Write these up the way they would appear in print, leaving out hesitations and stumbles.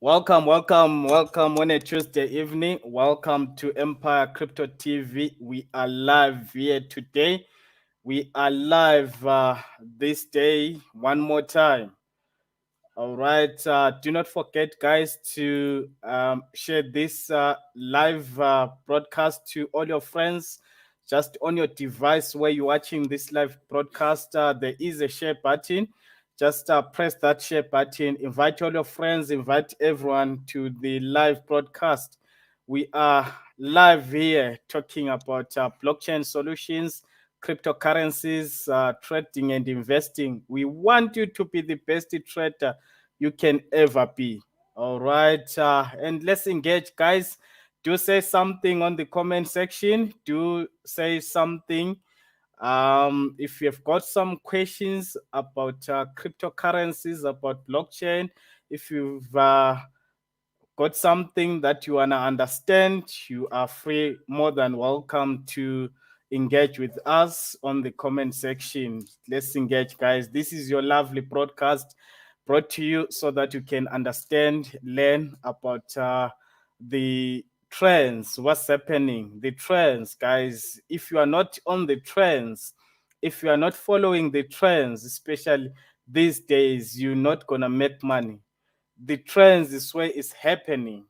Welcome on a Tuesday evening. Welcome to Empire Crypto TV. We are live here today. We are live this day one more time. All right. Do not forget, guys, to share this live broadcast to all your friends. Just on your device where you're watching this live broadcast, there is a share button. Just press that share button. Invite all your friends. Invite everyone to the live broadcast. We are live here talking about blockchain solutions, cryptocurrencies, trading and investing. We want you to be the best trader you can ever be. All right. And let's engage, guys. Do say something on the comment section. Do say something. If you've got some questions about cryptocurrencies, about blockchain, if you've got something that you want to understand, you are free, more than welcome to engage with us on the comment section. Let's engage, guys. This is your lovely broadcast brought to you so that you can understand, learn about the trends, what's happening, the trends, guys. If you are not on the trends, if you are not following the trends, especially these days, you're not going to make money. The trends is where it's happening.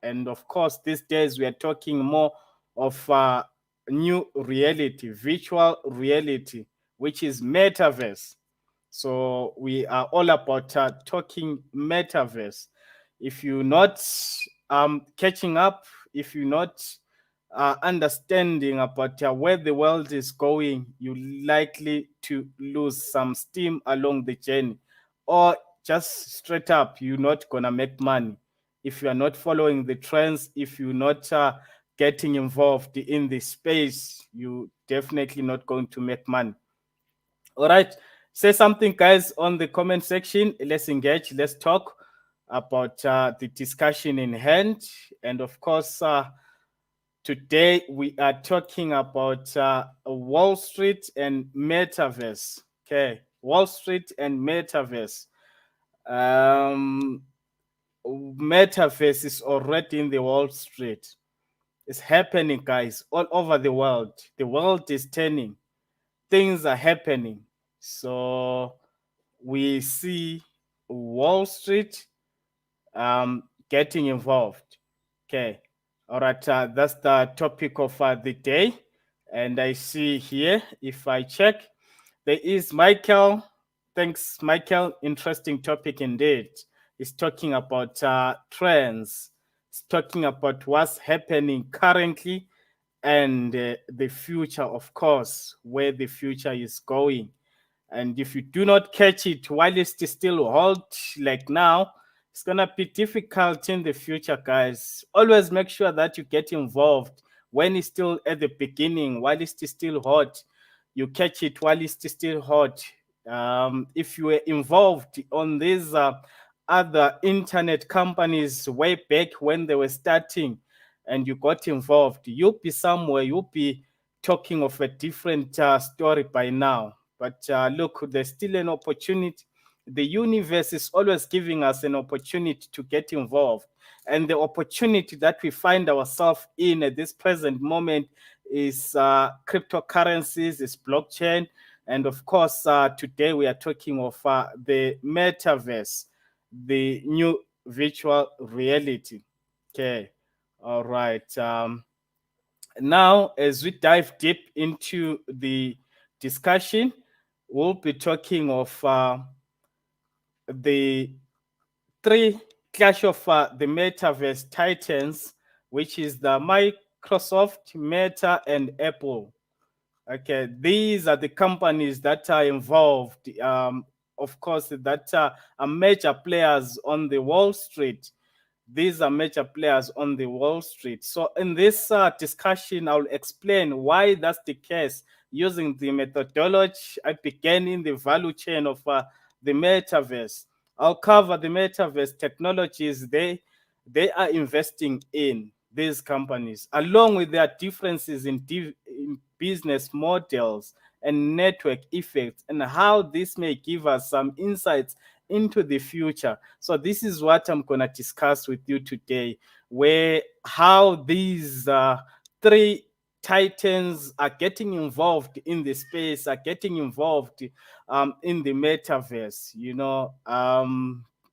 And of course, these days we are talking more of new reality, virtual reality, which is metaverse. So we are all about talking metaverse. If you're not catching up, if you're not understanding about where the world is going, you're likely to lose some steam along the journey, or just straight up, you're not gonna make money if you are not following the trends. If you're not getting involved in the space, you definitely not going to make money. All right. Say something, guys, on the comment section. Let's engage. Let's talk about the discussion in hand. And of course, today we are talking about Wall Street and Metaverse. Okay. Wall Street and Metaverse. Um, Metaverse is already in the Wall Street. It's happening, guys, all over the world. The world is turning. Things are happening. So we see Wall Street getting involved. Okay. All right. That's the topic of the day. And I see here, if I check, there is Michael. Thanks, Michael. Interesting topic indeed. It's talking about trends. It's talking about what's happening currently and the future, of course, where the future is going. And if you do not catch it while it's still hot, like now, it's gonna be difficult in the future, guys. Always make sure that you get involved when it's still at the beginning, while it's still hot. You catch it while it's still hot. If you were involved on these other internet companies way back when they were starting, and you got involved, you'll be somewhere. You'll be talking of a different story by now. But look, there's still an opportunity. The universe is always giving us an opportunity to get involved. And the opportunity that we find ourselves in at this present moment is cryptocurrencies, is blockchain. And of course, today we are talking of the metaverse, the new virtual reality. Okay. All right. Now, as we dive deep into the discussion, we'll be talking of the three clash of the metaverse titans, which is the Microsoft, Meta, and Apple. Okay, these are the companies that are involved. Of course, that are major players on the Wall Street. These are major players on the Wall Street. So, in this discussion, I'll explain why that's the case using the methodology I began in the value chain of the metaverse. I'll cover the metaverse technologies they are investing in, these companies, along with their differences in business models and network effects, and how this may give us some insights into the future. So this is what I'm gonna discuss with you today, where how these three titans are getting involved in the space, are getting involved in the metaverse.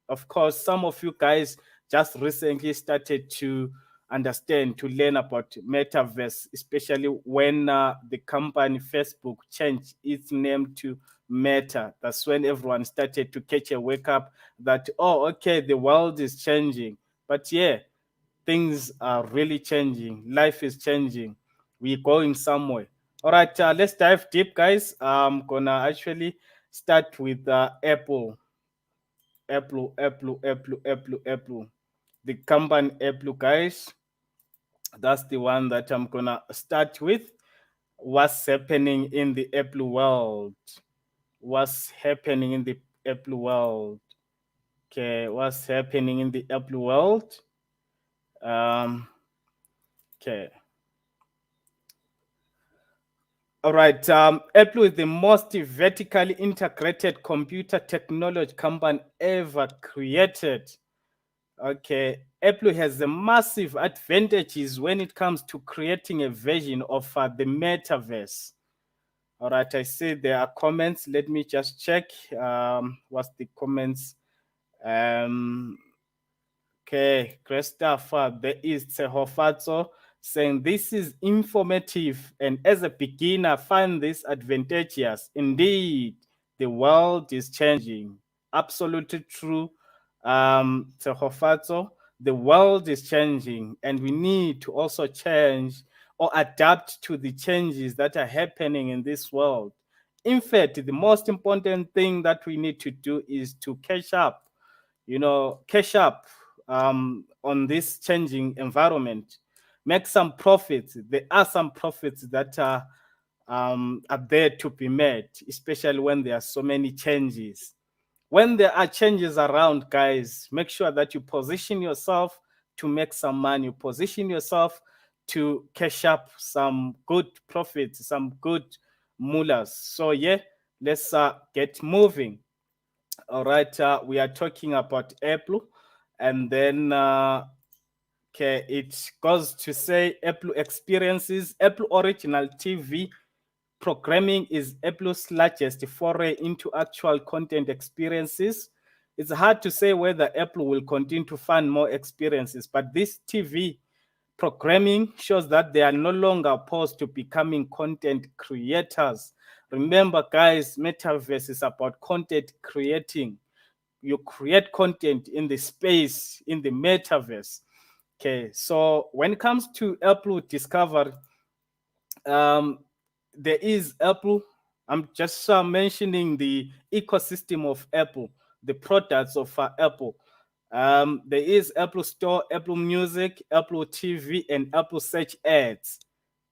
Of course, some of you guys just recently started to understand, to learn about metaverse, especially when the company Facebook changed its name to Meta. That's when everyone started to catch a wake up that, oh, okay, the world is changing. But yeah, things are really changing. Life is changing. We're going somewhere. All right, let's dive deep, guys. I'm gonna actually start with Apple. Apple. The company Apple, guys. That's the one that I'm gonna start with. What's happening in the Apple world? What's happening in the Apple world? Okay, what's happening in the Apple world? Um, okay. All right. Apple is the most vertically integrated computer technology company ever created. Okay. Apple has the massive advantages when it comes to creating a version of the metaverse. All right. I see there are comments. Let me just check. What's the comments? Um, Okay, Christopher, there is Tsehofatso saying this is informative and as a beginner, find this advantageous. Indeed, the world is changing. Absolutely true. Tsehofatso, the world is changing and we need to also change or adapt to the changes that are happening in this world. In fact, the most important thing that we need to do is to catch up on this changing environment, make some profits. There are some profits that are there to be made, especially when there are so many changes. When there are changes around, guys, make sure that you position yourself to make some money, position yourself to cash up some good profits, some good mullahs. So, yeah, let's get moving. All right, we are talking about Apple, and then okay, it goes to say Apple experiences. Apple Original TV programming is Apple's largest foray into actual content experiences. It's hard to say whether Apple will continue to fund more experiences, but this TV programming shows that they are no longer opposed to becoming content creators. Remember, guys, Metaverse is about content creating. You create content in the space, in the metaverse. Okay, so when it comes to Apple Discovery, um, there is Apple. I'm just mentioning the ecosystem of Apple, the products of Apple. There is Apple Store, Apple Music, Apple TV, and Apple Search Ads.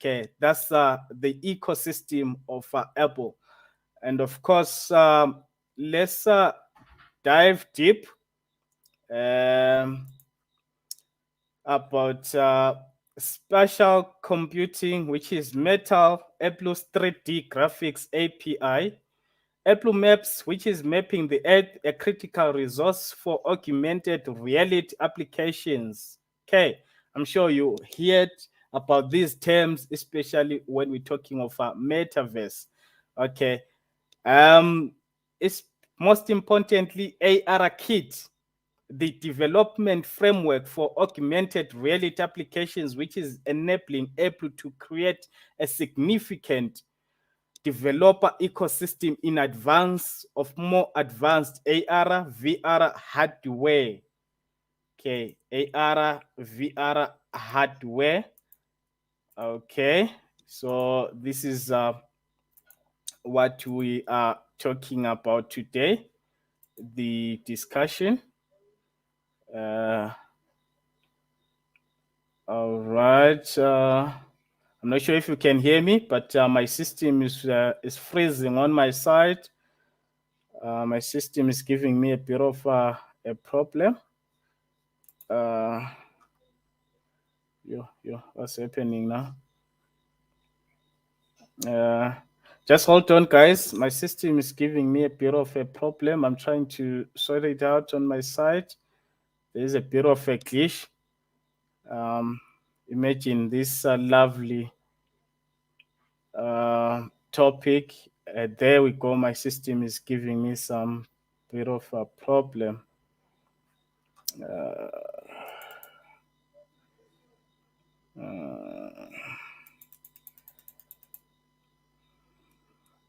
Okay, that's the ecosystem of Apple. And of course, let's dive deep um, about spatial computing, which is Metal, Apple's 3D graphics API, Apple Maps, which is mapping the Earth, a critical resource for augmented reality applications. Okay, I'm sure you heard about these terms, especially when we're talking of a metaverse. Okay, it's most importantly AR Kit, the development framework for augmented reality applications, which is enabling Apple to create a significant developer ecosystem in advance of more advanced AR, VR hardware. Okay, AR, VR hardware. Okay, so this is what we are talking about today, the discussion. Uh, all right. I'm not sure if you can hear me, but my system is freezing on my side. My system is giving me a bit of a problem. Uh, what's happening now? Uh, Just hold on, guys. My system is giving me a bit of a problem. I'm trying to sort it out on my side. There's a bit of a glitch. Um, Imagine this lovely topic. There we go. My system is giving me some bit of a problem. Uh,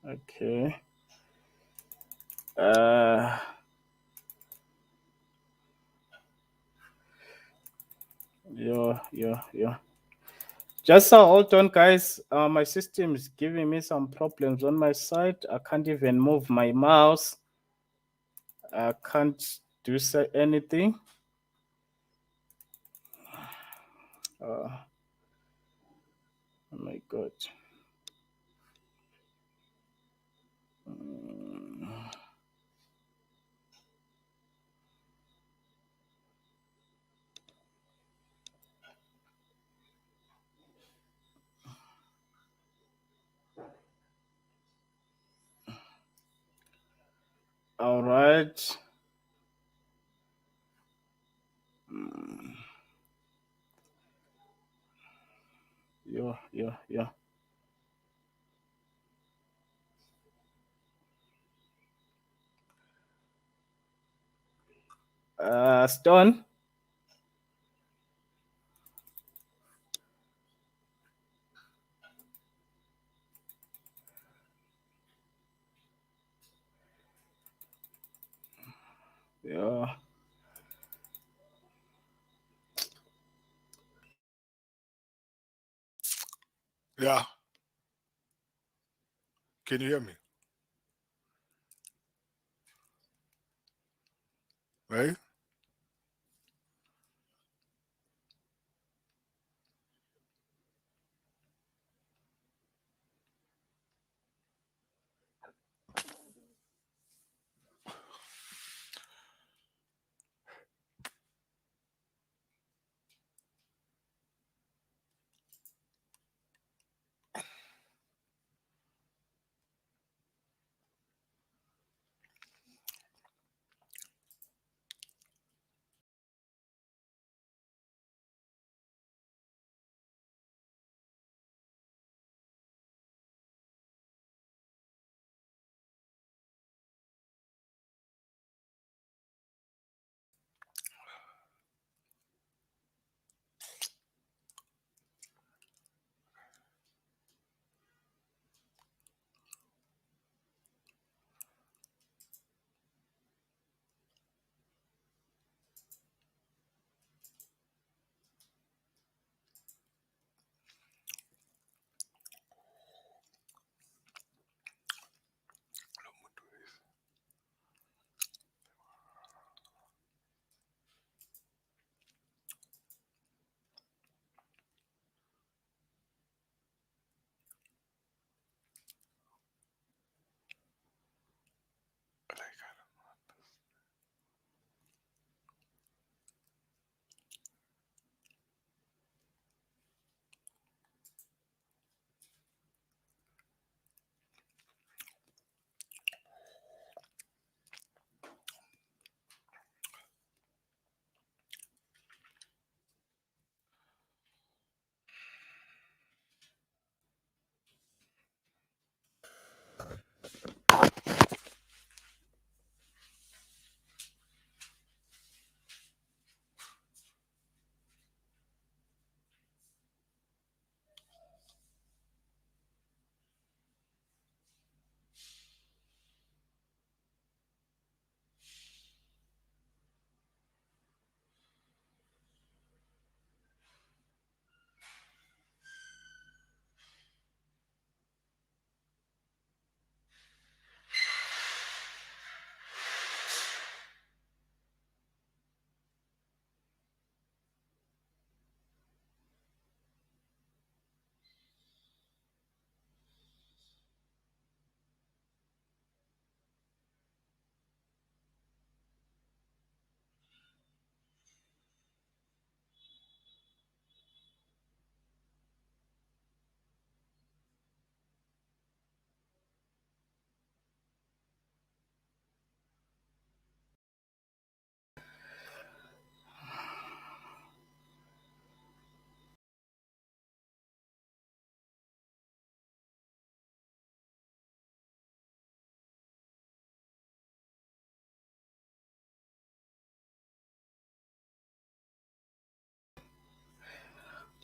okay. Uh, yeah. Just hold on, guys. My system is giving me some problems on my side. I can't even move my mouse. I can't do anything. Uh, oh my God. Mm, all right. Mm, yeah. Stone. Yeah. Yeah. Can you hear me? Right?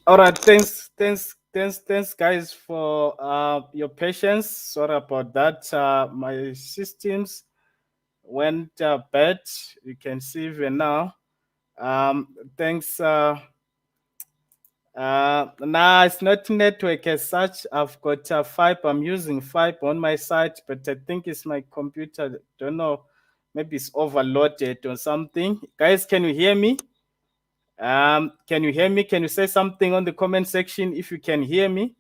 All right, thanks, guys, for your patience. Sorry about that. My systems went bad. You can see even now. Thanks. Nah, it's not network as such. I've got fiber. I'm using fiber on my side, but I think it's my computer. Don't know. Maybe it's overloaded or something. Guys, can you hear me? Can you hear me? Can you say something on the comment section if you can hear me?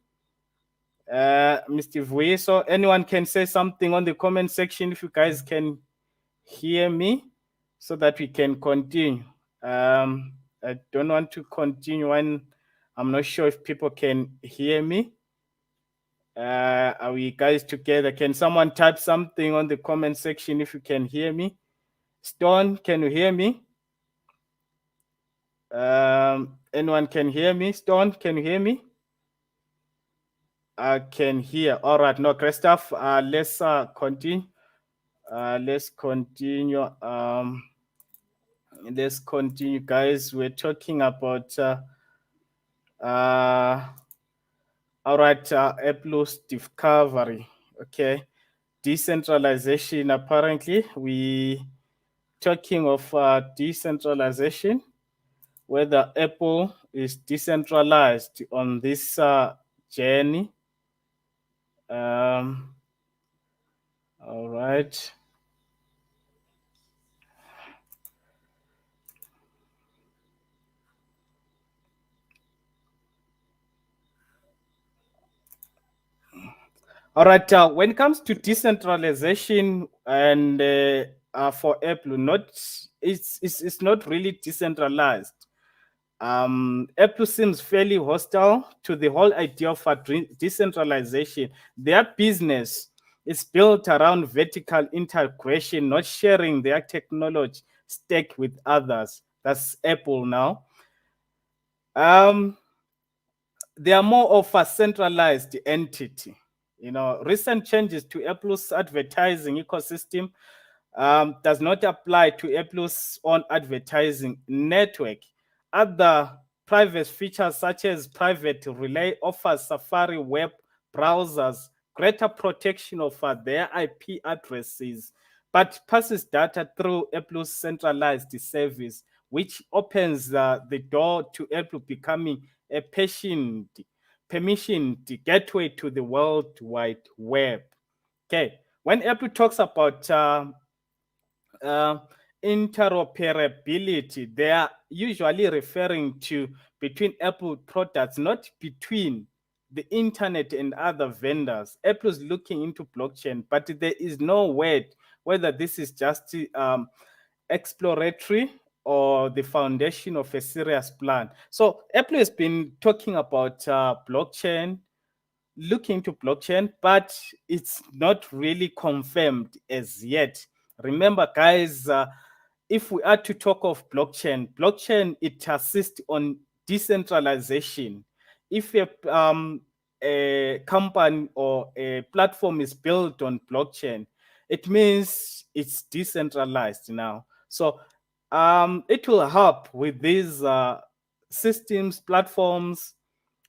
Mr. Vuiso, anyone can say something on the comment section if you guys can hear me so that we can continue. I don't want to continue when I'm not sure if people can hear me. Are we guys together? Can someone type something on the comment section if you can hear me? Stone, can you hear me? Anyone can hear me? Stone, can you hear me? I can hear. All right, no, great stuff. Let's continue. Let's continue. Let's continue, guys. We're talking about uh, all right, Apple's discovery. Okay, decentralization. Apparently, we talking of decentralization. Whether Apple is decentralized on this journey. Um, all right. All right. When it comes to decentralization and for Apple, not it's not really decentralized. Apple seems fairly hostile to the whole idea of decentralization. Their business is built around vertical integration, not sharing their technology stack with others. That's Apple now. Um, they are more of a centralized entity. You know, recent changes to Apple's advertising ecosystem does not apply to Apple's own advertising network. Other private features, such as private relay, offers Safari web browsers greater protection of their IP addresses, but passes data through Apple's centralized service, which opens the door to Apple becoming a permissioned gateway to the World Wide Web. Okay, when Apple talks about uh, interoperability, they are usually referring to between Apple products, not between the internet and other vendors. Apple is looking into blockchain, but there is no word whether this is just exploratory or the foundation of a serious plan. So Apple has been talking about blockchain, looking into blockchain, but it's not really confirmed as yet. Remember, guys, if we are to talk of blockchain, it assists on decentralization. If a company or a platform is built on blockchain, it means it's decentralized now. So it will help with these systems, platforms,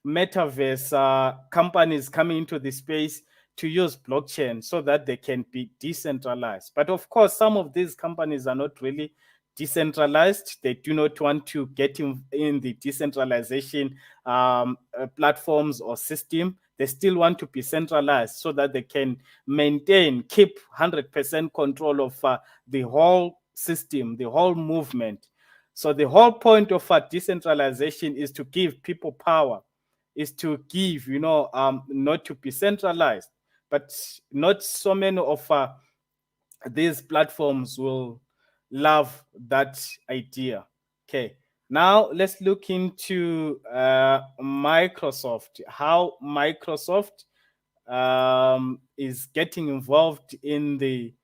metaverse companies coming into the space to use blockchain so that they can be decentralized. But of course, some of these companies are not really decentralized. They do not want to get in the decentralization platforms or system. They still want to be centralized so that they can keep 100% control of the whole system, the whole movement. So the whole point of decentralization is to give people power, is to give, not to be centralized. But not so many of these platforms will love that idea. Okay, now let's look into Microsoft, how Microsoft is getting involved in the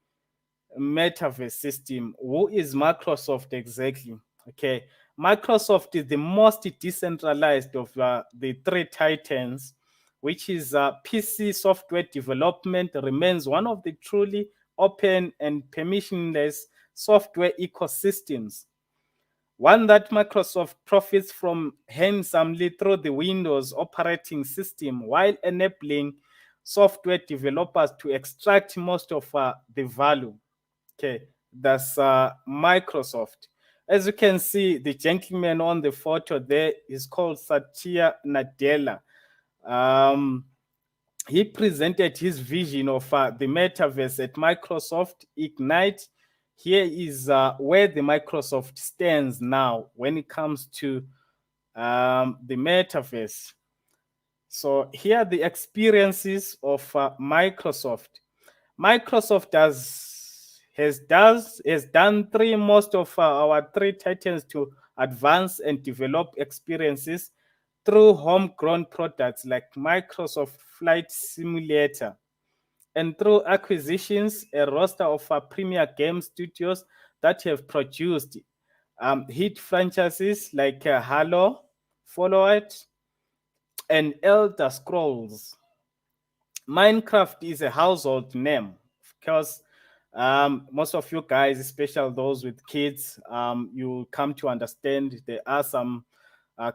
metaverse system. Who is Microsoft exactly? Okay, Microsoft is the most decentralized of the three titans, which is PC software development remains one of the truly open and permissionless software ecosystems. One that Microsoft profits from handsomely through the Windows operating system while enabling software developers to extract most of the value. Okay, that's Microsoft. As you can see, the gentleman on the photo there is called Satya Nadella. Um, he presented his vision of the metaverse at Microsoft Ignite. Here is where the Microsoft stands now when it comes to the metaverse. So here are the experiences of Microsoft. Microsoft has done three most of our three titans to advance and develop experiences through homegrown products like Microsoft Flight Simulator, and through acquisitions, a roster of premier game studios that have produced hit franchises like Halo, Fallout, and Elder Scrolls. Minecraft is a household name because most of you guys, especially those with kids, you come to understand there are some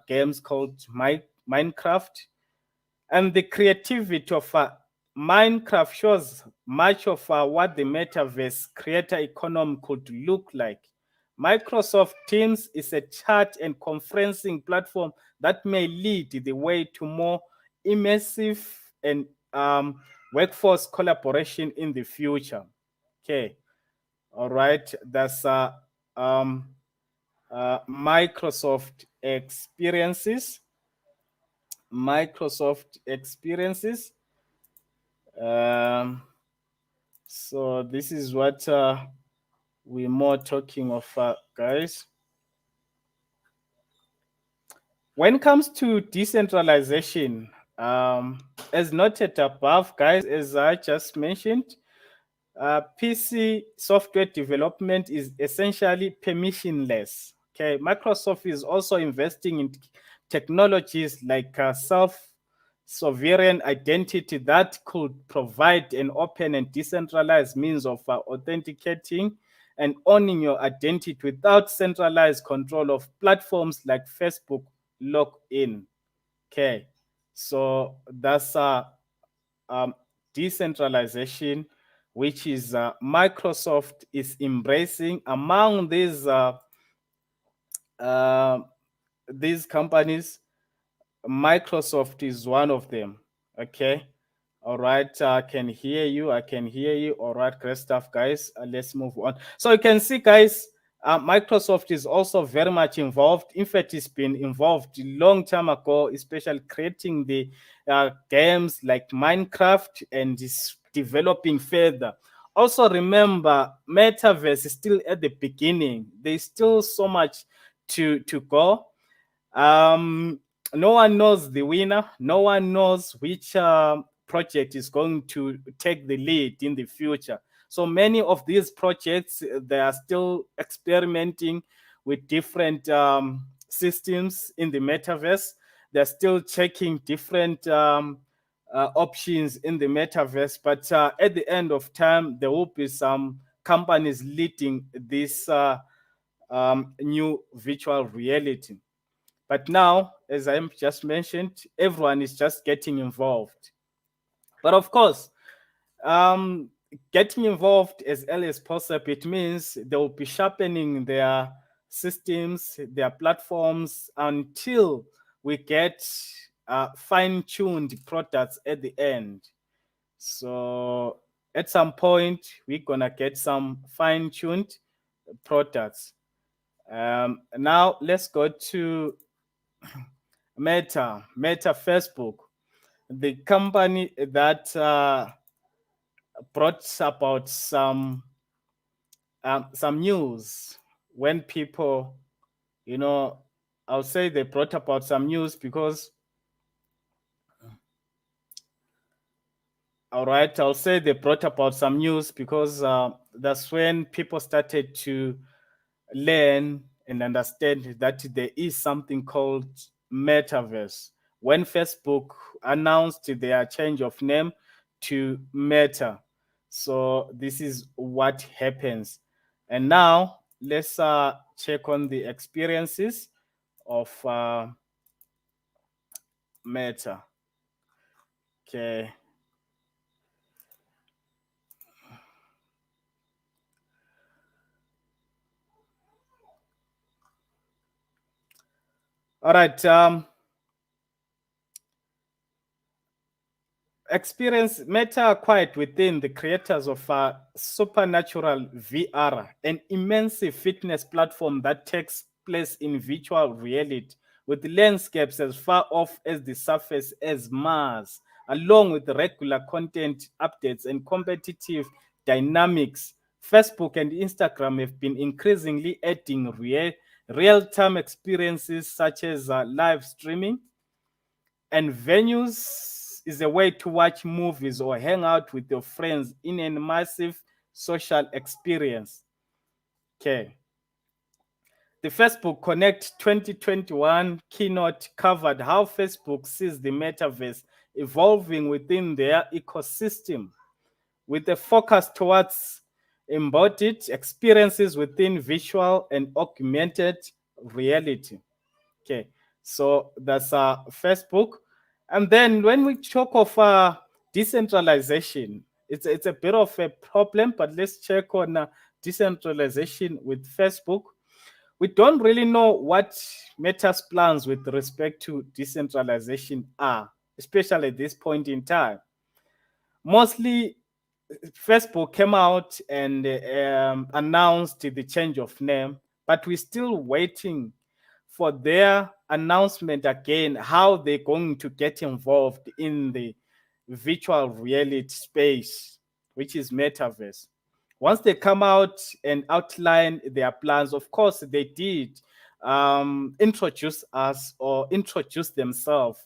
games called Minecraft, and the creativity of Minecraft shows much of what the metaverse creator economy could look like. Microsoft Teams is a chat and conferencing platform that may lead the way to more immersive and workforce collaboration in the future. Okay, all right, that's um, Microsoft experiences. Microsoft experiences. Um, so this is what we're more talking of, guys. When it comes to decentralization, as noted above, guys, as I just mentioned, PC software development is essentially permissionless. Okay, Microsoft is also investing in technologies like self-sovereign identity that could provide an open and decentralized means of authenticating and owning your identity without centralized control of platforms like Facebook login. Okay, so that's um, decentralization, which is Microsoft is embracing among uh, these companies. Microsoft is one of them. Okay. All right. I can hear you. I can hear you. All right. Great stuff, guys. Let's move on. So you can see, guys, Microsoft is also very much involved. In fact, it's been involved a long time ago, especially creating the games like Minecraft, and is developing further. Also, remember, Metaverse is still at the beginning. There's still so much to go. um, no one knows the winner. No one knows which project is going to take the lead in the future. So many of these projects, they are still experimenting with different systems in the metaverse. They're still checking different options in the metaverse. But at the end of time, there will be some companies leading this new virtual reality. But now, as I just mentioned, everyone is just getting involved. But of course, um, getting involved as early as possible, it means they will be sharpening their systems, their platforms until we get fine-tuned products at the end. So at some point, we're gonna get some fine-tuned products. Now let's go to Meta Facebook, the company that brought about some news when people, you know, I'll say they brought about some news because, all right, I'll say they brought about some news because that's when people started to learn and understand that there is something called metaverse. When Facebook announced their change of name to Meta, so this is what happens. And now let's check on the experiences of Meta. Okay. All right. Experience Meta acquired within the creators of Supernatural VR, an immense fitness platform that takes place in virtual reality with landscapes as far off as the surface as Mars, along with regular content updates and competitive dynamics. Facebook and Instagram have been increasingly adding real-time experiences such as live streaming, and venues is a way to watch movies or hang out with your friends in a massive social experience. Okay. The Facebook Connect 2021 keynote covered how Facebook sees the metaverse evolving within their ecosystem with a focus towards embodied experiences within visual and augmented reality. Okay, so that's Facebook. And then when we talk of decentralization, it's a bit of a problem, but let's check on decentralization with Facebook. We don't really know what Meta's plans with respect to decentralization are, especially at this point in time. Mostly, Facebook came out and announced the change of name, but we're still waiting for their announcement again, how they're going to get involved in the virtual reality space, which is Metaverse. Once they come out and outline their plans, of course, they did introduce us or introduce themselves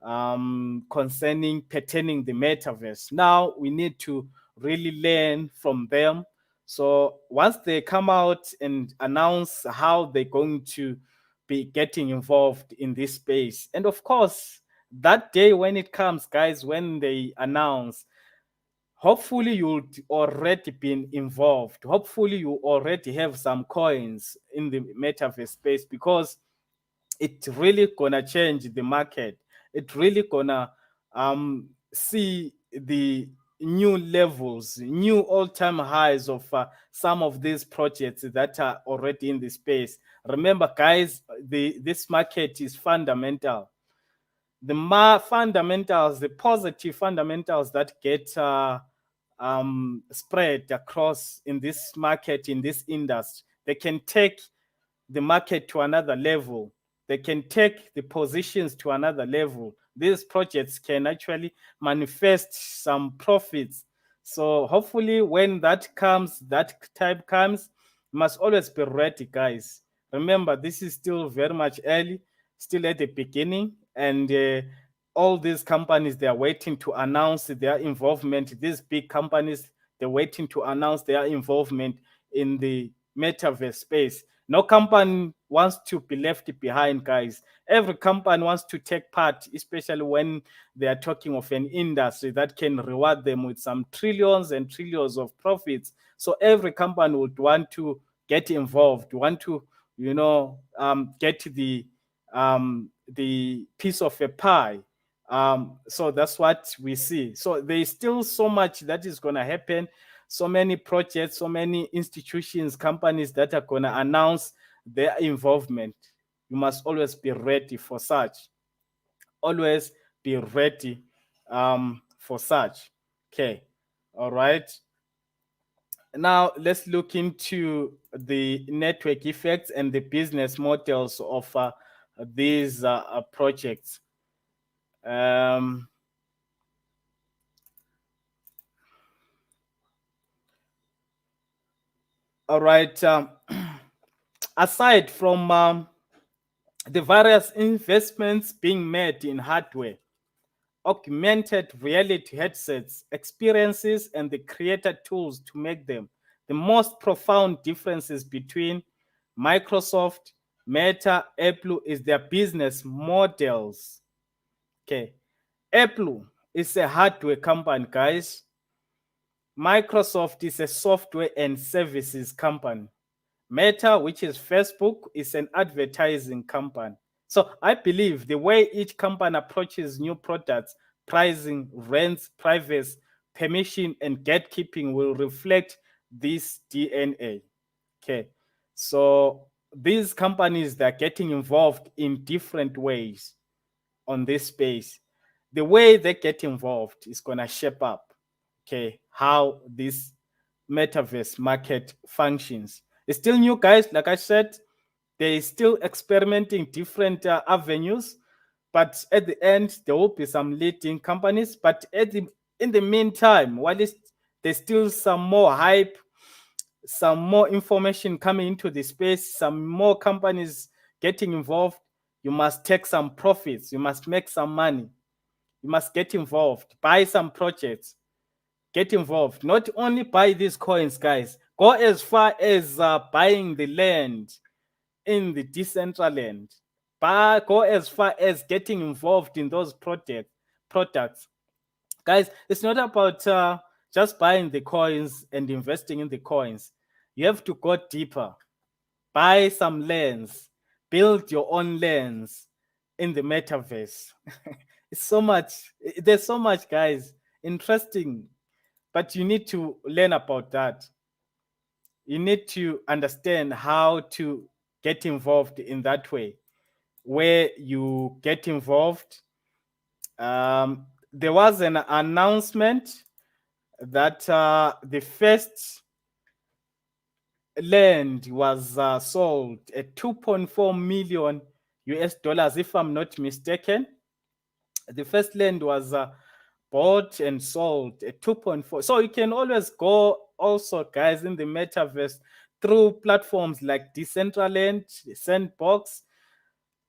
concerning pertaining the metaverse. Now we need to really learn from them. So once they come out and announce how they're going to be getting involved in this space, and of course, that day when it comes, guys, when they announce, hopefully you'll already been involved. Hopefully you already have some coins in the metaverse space because it really gonna change the market. It really gonna see the new levels, new all-time highs of some of these projects that are already in the space. Remember, guys, this market is fundamental. The fundamentals, the positive fundamentals that get spread across in this market, in this industry, they can take the market to another level. They can take the positions to another level. These projects can actually manifest some profits. So hopefully, when that comes, that time comes, you must always be ready, guys. Remember, this is still very much early, still at the beginning, and all these companies they are waiting to announce their involvement. These big companies they're waiting to announce their involvement in the metaverse space. No company wants to be left behind, guys. Every company wants to take part, especially when they are talking of an industry that can reward them with some trillions and trillions of profits. So every company would want to get involved, want to, get the piece of a pie. So that's what we see. So there's still so much that is going to happen, so many projects, so many institutions, companies that are going to announce their involvement. You must always be ready for such. Always be ready for such. Okay. All right. Now let's look into the network effects and the business models of these projects. Um, all right. Aside from the various investments being made in hardware, augmented reality headsets, experiences, and the creator tools to make them, the most profound differences between Microsoft, Meta, Apple is their business models. Okay. Apple is a hardware company, guys. Microsoft is a software and services company. Meta, which is Facebook, is an advertising company. So I believe the way each company approaches new products, pricing, rents, privacy, permission, and gatekeeping will reflect this DNA. Okay. So these companies, they're getting involved in different ways on this space. The way they get involved is going to shape up, okay, how this metaverse market functions. It's still new, guys. Like I said, they still experimenting different avenues, but at the end there will be some leading companies. But in the meantime, while there's still some more hype, some more information coming into the space, some more companies getting involved, you must take some profits, you must make some money, you must get involved, buy some projects, get involved. Not only buy these coins, guys, go as far as buying the land in the Decentraland. Go as far as getting involved in those products. Guys, it's not about just buying the coins and investing in the coins. You have to go deeper. Buy some lands, build your own lands in the metaverse. It's so much. There's so much, guys. Interesting, but you need to learn about that. You need to understand how to get involved in that way, where you get involved. There was an announcement that the first land was sold at 2.4 million US dollars, if I'm not mistaken. The first land was bought and sold at 2.4. So you can always go also, guys, in the metaverse through platforms like Decentraland, Sandbox,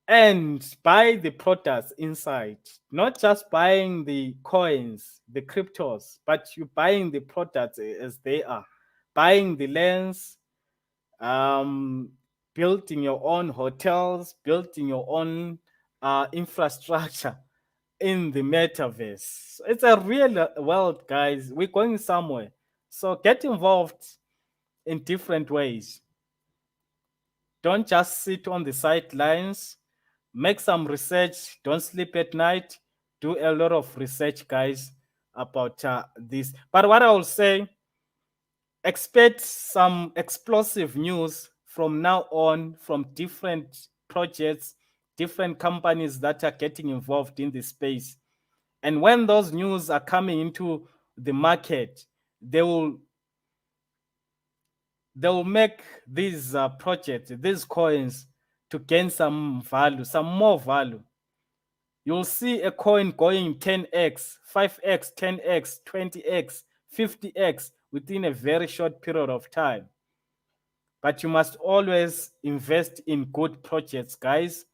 and buy the products inside. Not just buying the coins, the cryptos, but you buying the products as they are. Buying the lands, um, building your own hotels, building your own infrastructure in the metaverse. It's a real world, guys. We're going somewhere. So get involved in different ways. Don't just sit on the sidelines. Make some research. Don't sleep at night. Do a lot of research, guys, about this. But what I will say, expect some explosive news from now on from different projects, different companies that are getting involved in this space. And when those news are coming into the market, they will they will make these projects, these coins, to gain some value, some more value. You'll see a coin going 10x, 5x, 10x, 20x, 50x within a very short period of time. But you must always invest in good projects, guys.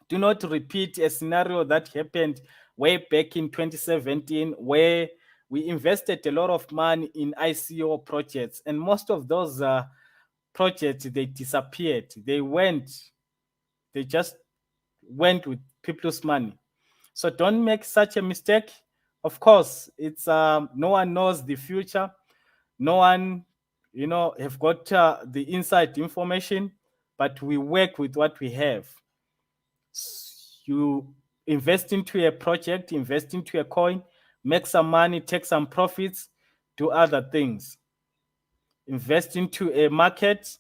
Do not repeat a scenario that happened way back in 2017, where we invested a lot of money in ICO projects, and most of those projects, they disappeared. They just went with people's money. So don't make such a mistake. Of course, it's no one knows the future. No one, have got the inside information, but we work with what we have. You invest into a project, invest into a coin, make some money, take some profits, do other things. Invest into a market,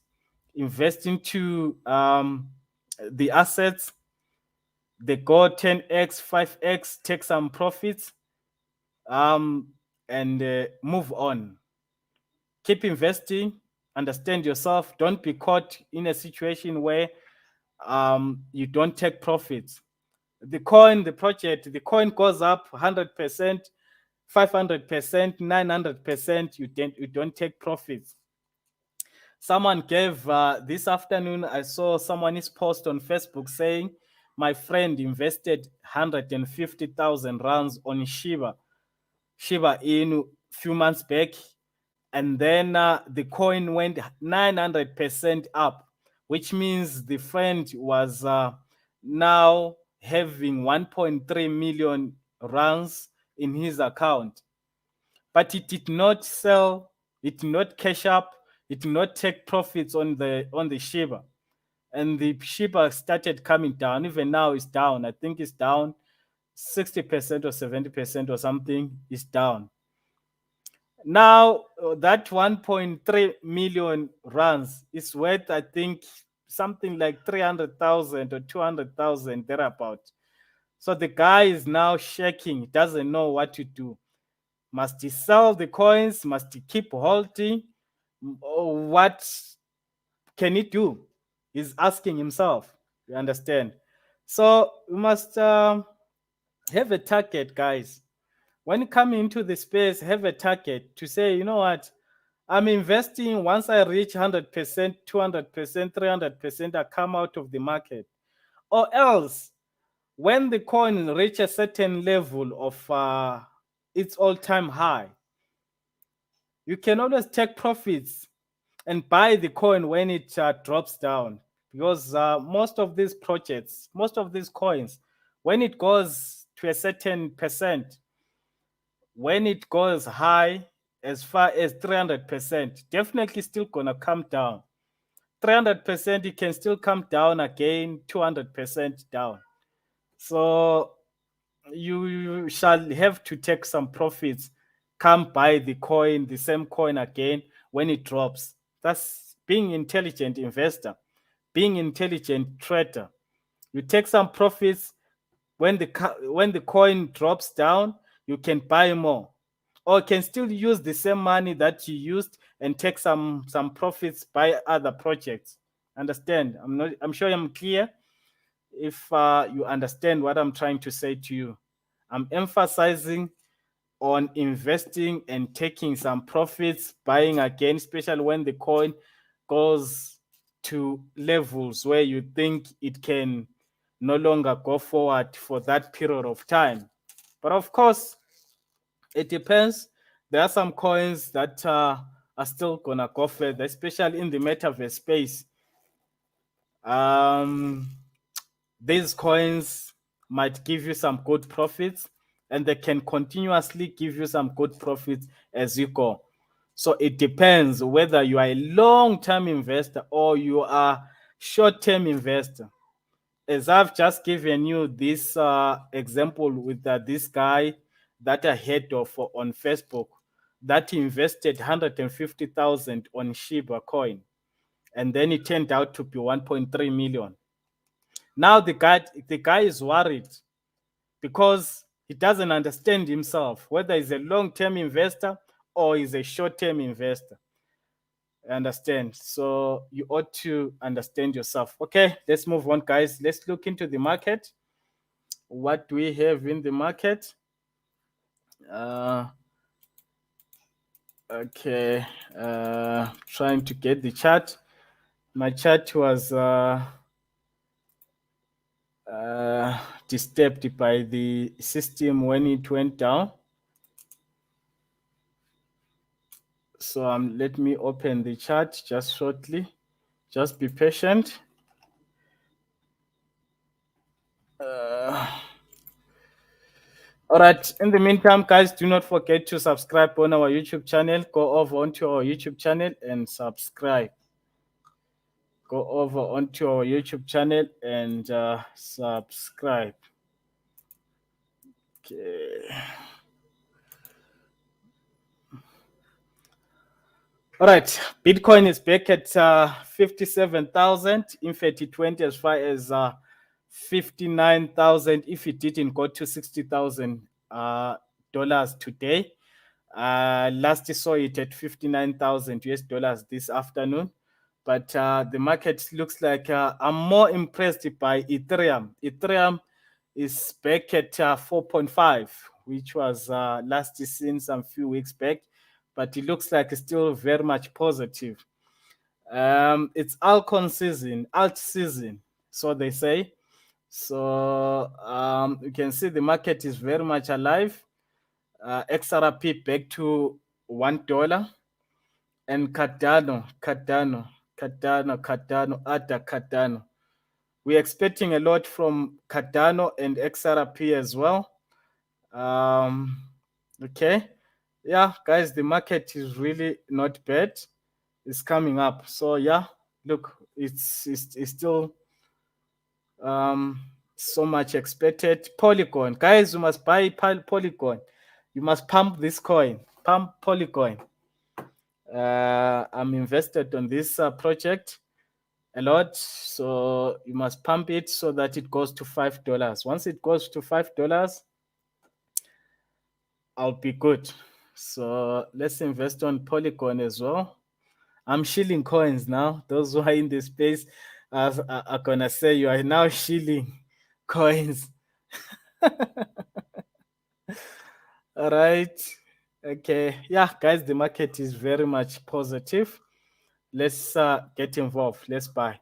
invest into the assets, they go 10x, 5x, take some profits, um, and move on. Keep investing, understand yourself. Don't be caught in a situation where you don't take profits. The project, the coin goes up 100%, 500%, 900%. You don't take profits. Someone gave this afternoon, I saw someone's post on Facebook saying, my friend invested 150,000 rands on Shiba in few months back, and then the coin went 900% up, which means the friend was now having 1.3 million rands in his account. But it did not sell, it did not cash up, It did not take profits on the Shiba, and the Shiba started coming down. Even now, it's down. I think it's down 60% or 70% or something. Is down now. That 1.3 million runs is worth, I think, something like 300,000 or 200,000 thereabout. So the guy is now shaking, doesn't know what to do. Must he sell the coins? Must he keep holding? Or what can he do? He's asking himself. You understand? So we must have a target, guys. When you come into the space, have a target to say, you know what? I'm investing. Once I reach 100%, 200%, 300%, I come out of the market. Or else, when the coin reach a certain level of its all-time high, you can always take profits and buy the coin when it drops down. Because most of these projects, most of these coins, when it goes to a certain percent, when it goes high as far as 300%, definitely still gonna come down. 300%, it can still come down again, 200% down. So you shall have to take some profits, come buy the coin, the same coin again when it drops. That's being intelligent investor, being intelligent trader. You take some profits when when the coin drops down, you can buy more, or can still use the same money that you used and take some profits, buy other projects. Understand? I'm sure I'm clear. If you understand what I'm trying to say to you, I'm emphasizing on investing and taking some profits, buying again, especially when the coin goes to levels where you think it can no longer go forward for that period of time. But of course, it depends. There are some coins that are still gonna go further, especially in the metaverse space. Um, these coins might give you some good profits, and they can continuously give you some good profits as you go. So it depends whether you are a long-term investor or you are short-term investor. As I've just given you this example with this guy that I heard of on Facebook, that invested 150,000 on Shiba coin, and then it turned out to be 1.3 million. Now the guy is worried because he doesn't understand himself whether he's a long-term investor or he's a short-term investor. Understand? So you ought to understand yourself. Okay, let's move on, guys. Let's look into the market. What do we have in the market? Uh, okay, trying to get the chart. My chart was uh, disturbed by the system when it went down. So let me open the chart just shortly. Just be patient. All right. In the meantime, guys, do not forget to subscribe on our YouTube channel. Go over onto our YouTube channel and subscribe. Go over onto our YouTube channel and subscribe. Okay. All right. Bitcoin is back at 57,000. In fact, it went as far as 59,000 if it didn't go to $60,000 dollars today. Last saw it at 59,000 US dollars this afternoon. But the market looks like I'm more impressed by Ethereum. Ethereum is back at 4.5, which was last seen some few weeks back, but it looks like it's still very much positive. It's alt season, so they say. So you can see the market is very much alive. XRP back to $1, and Cardano. We're expecting a lot from Cardano and XRP as well. Okay. Yeah, guys, the market is really not bad. is coming up. So yeah, look, it's still um so much expected. Polygon, guys, you must buy Polygon. You must pump this coin. Pump Polygon. I'm invested on this project a lot, so you must pump it so that it goes to $5. Once it goes to $5, I'll be good. So let's invest on Polygon as well. I'm shilling coins now. Those who are in the space are gonna say you are now shilling coins. All right. Okay. Yeah, guys, the market is very much positive. Let's get involved. Let's buy.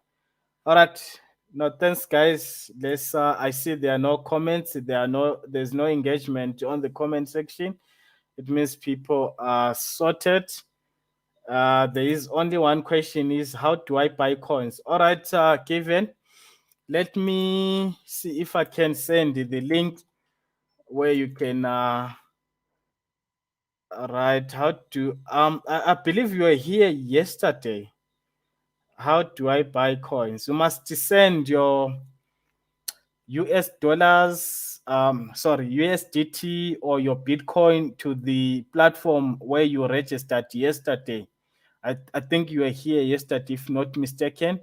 All right. No, thanks, guys. Let's. I see there are no comments. There's no engagement on the comment section. It means people are sorted. There is only one question: is how do I buy coins? All right, Kevin. Let me see if I can send the link where you can. All right. How to? I believe you were here yesterday. How do I buy coins? You must send your US dollars, sorry, USDT or your Bitcoin to the platform where you registered yesterday. I think you were here yesterday, if not mistaken.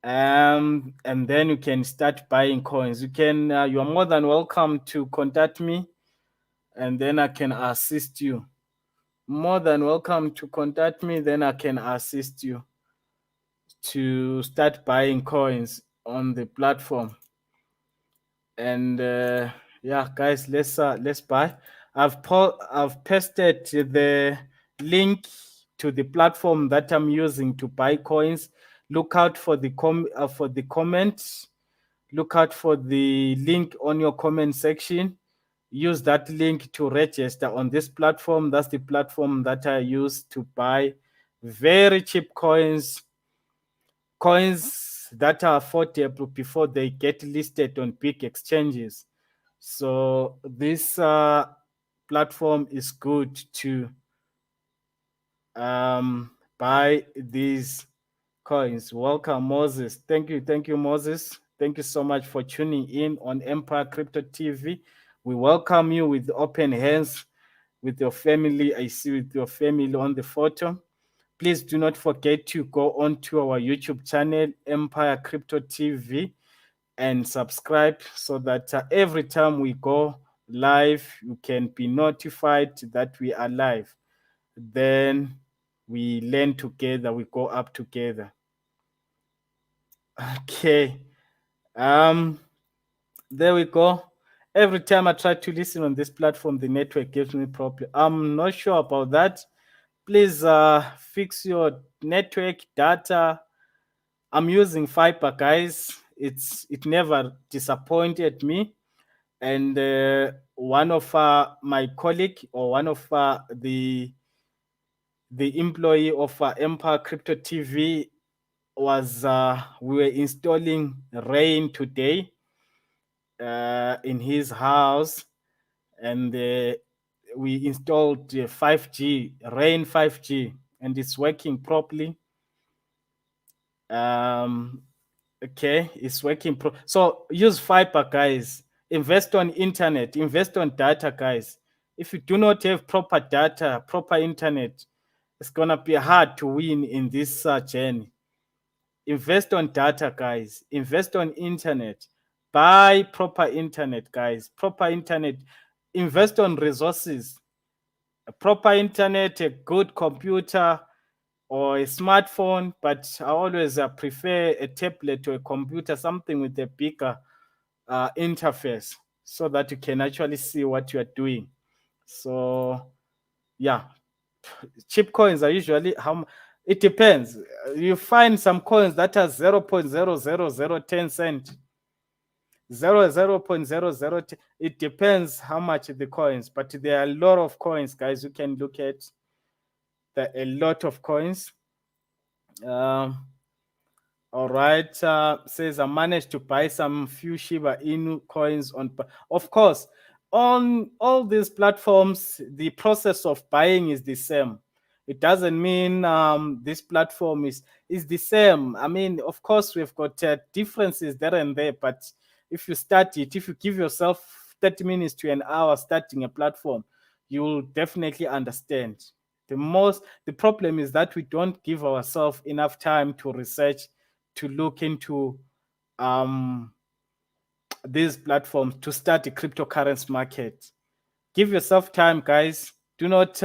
And then you can start buying coins. You are more than welcome to contact me, and then I can assist you. More than welcome to contact me, then I can assist you to start buying coins on the platform. And yeah, guys, let's buy. I've pasted the link to the platform that I'm using to buy coins. Look out for the comment. Look out for the link on your comment section. Use that link to register on this platform. That's the platform that I use to buy very cheap coins that are affordable before they get listed on big exchanges. So this platform is good to buy these coins. Welcome, Moses. Thank you, Moses. Thank you so much for tuning in on Empire Crypto TV. We welcome you with open hands, with your family. I see with your family on the photo. Please do not forget to go on to our YouTube channel, Empire Crypto TV, and subscribe so that every time we go live, you can be notified that we are live. Then we learn together, we go up together. Okay. Um, there we go. Every time I try to listen on this platform, the network gives me problem. I'm not sure about that. Please fix your network data. I'm using fiber, guys. It never disappointed me. And one of my colleague or one of the employee of Empire Crypto TV was we were installing Rain today in his house, and we installed 5G Rain 5G, and it's working properly. Um, okay, it's working. So use fiber, guys. Invest on internet. Invest on data, guys. If you do not have proper data, proper internet, it's gonna be hard to win in this journey. Invest on data, guys. Invest on internet. Buy proper internet, guys. Proper internet. Invest on resources. A proper internet, a good computer, or a smartphone, but I always prefer a tablet or a computer, something with a bigger interface so that you can actually see what you are doing. So, yeah, cheap coins are usually it depends. You find some coins that are 0.00010 cent. 0.00. It depends how much the coins, but there are a lot of coins, guys. You can look at a lot of coins. Um, all right. Says I managed to buy some few Shiba Inu coins on. Of course, on all these platforms, the process of buying is the same. It doesn't mean this platform is the same. I mean, of course, we've got differences there and there, but if you start it, if you give yourself 30 minutes to an hour starting a platform, you'll definitely understand. The problem is that we don't give ourselves enough time to research, to look into um, these platforms, to start the cryptocurrency market. Give yourself time, guys. Do not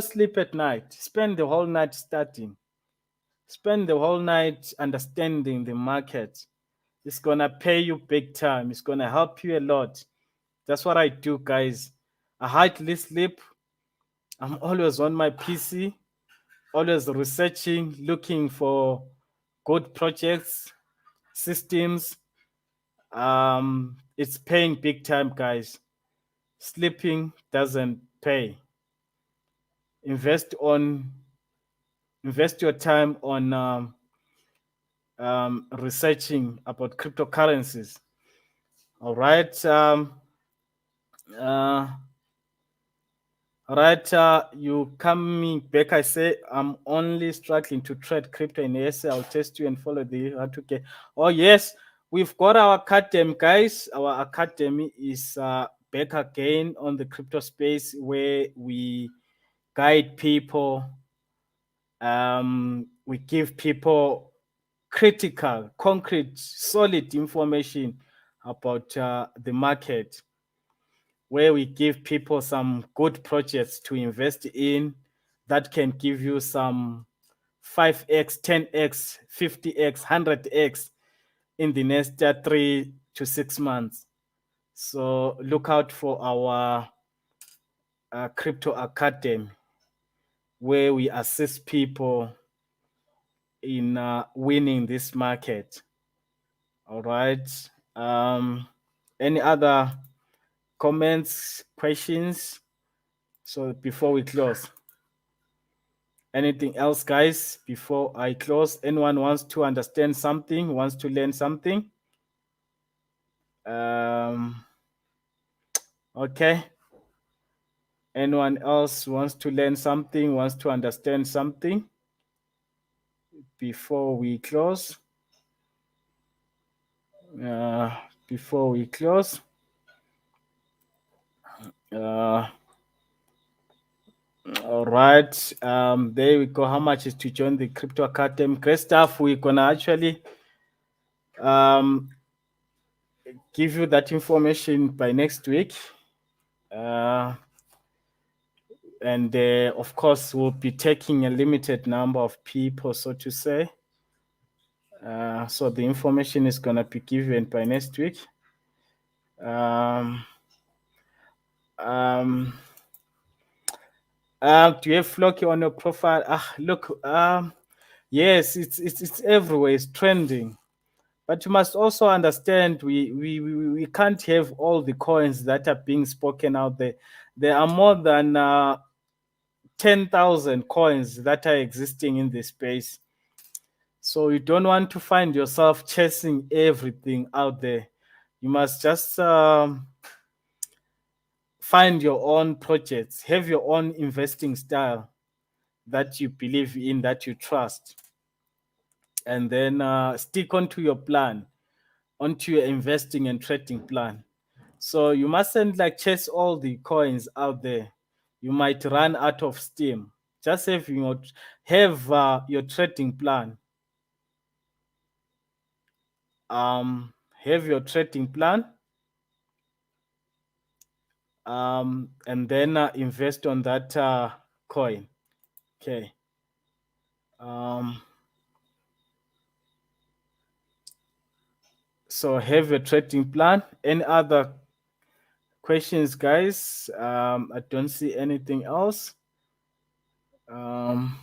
sleep at night. Spend the whole night studying. Spend the whole night understanding the market. It's gonna pay you big time. It's gonna help you a lot. That's what I do, guys. I hardly sleep. I'm always on my PC, always researching, looking for good projects, systems. It's paying big time, guys. Sleeping doesn't pay. Invest on invest your time on researching about cryptocurrencies. All right. Uh, all right. You coming back? I say I'm only struggling to trade crypto in SA. I'll test you and follow the how to get. Oh yes, we've got our academy, guys. Our academy is back again on the crypto space where we guide people. We give people critical, concrete, solid information about the market, where we give people some good projects to invest in that can give you some 5x, 10x, 50x, 100x in the next 3 to 6 months. So look out for our crypto academy, where we assist people in winning this market. All right. Any other comments, questions? So before we close, anything else, guys? Before I close, anyone wants to understand something, wants to learn something? Okay. Anyone else wants to learn something, wants to understand something before we close? Uh, Before we close. Uh, All right. There we go. How much is to join the Crypto Academy? Great stuff. We're gonna actually um, give you that information by next week. Uh, and of course, we'll be taking a limited number of people, so to say. So the information is gonna be given by next week. Um, um, do you have Flocky on your profile? Look. Yes, it's everywhere. It's trending. But you must also understand we can't have all the coins that are being spoken out there. There are more than 10,000 coins that are existing in this space. So you don't want to find yourself chasing everything out there. You must just find your own projects, have your own investing style that you believe in, that you trust, and then stick onto your plan, onto your investing and trading plan. So you mustn't like chase all the coins out there. You might run out of steam. Just have your trading plan. Have your trading plan. And then invest on that coin. Okay. Um, so have your trading plan. Any other questions, guys? I don't see anything else. Um,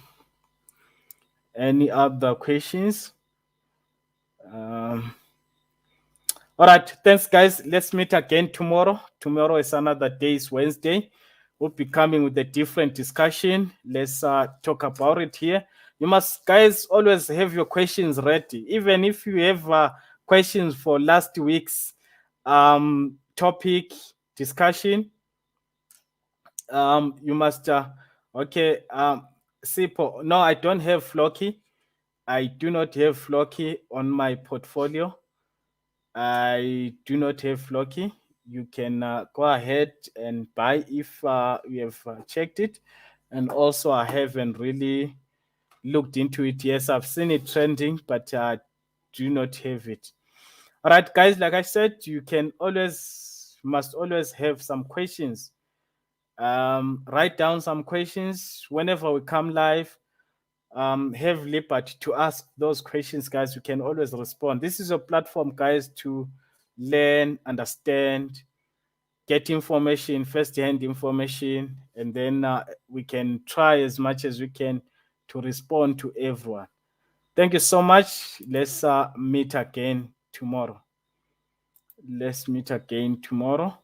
any other questions? Um, all right, thanks, guys. Let's meet again tomorrow. Tomorrow is another day, it's Wednesday. We'll be coming with a different discussion. Let's talk about it here. You must, guys, always have your questions ready. Even if you have questions for last week's topic discussion, you must Okay. Sipo. No, I don't have Flocky. I do not have Flocky on my portfolio. I do not have Flocky. You can go ahead and buy if you have checked it. And also, I haven't really looked into it. Yes, I've seen it trending, but do not have it. All right, guys, like I said, you can always, must always have some questions. Write down some questions whenever we come live. Have liberty to ask those questions, guys. You can always respond. This is a platform, guys, to learn, understand, get information, first-hand information, and then we can try as much as we can to respond to everyone. Thank you so much. Let's meet again tomorrow. Let's meet again tomorrow.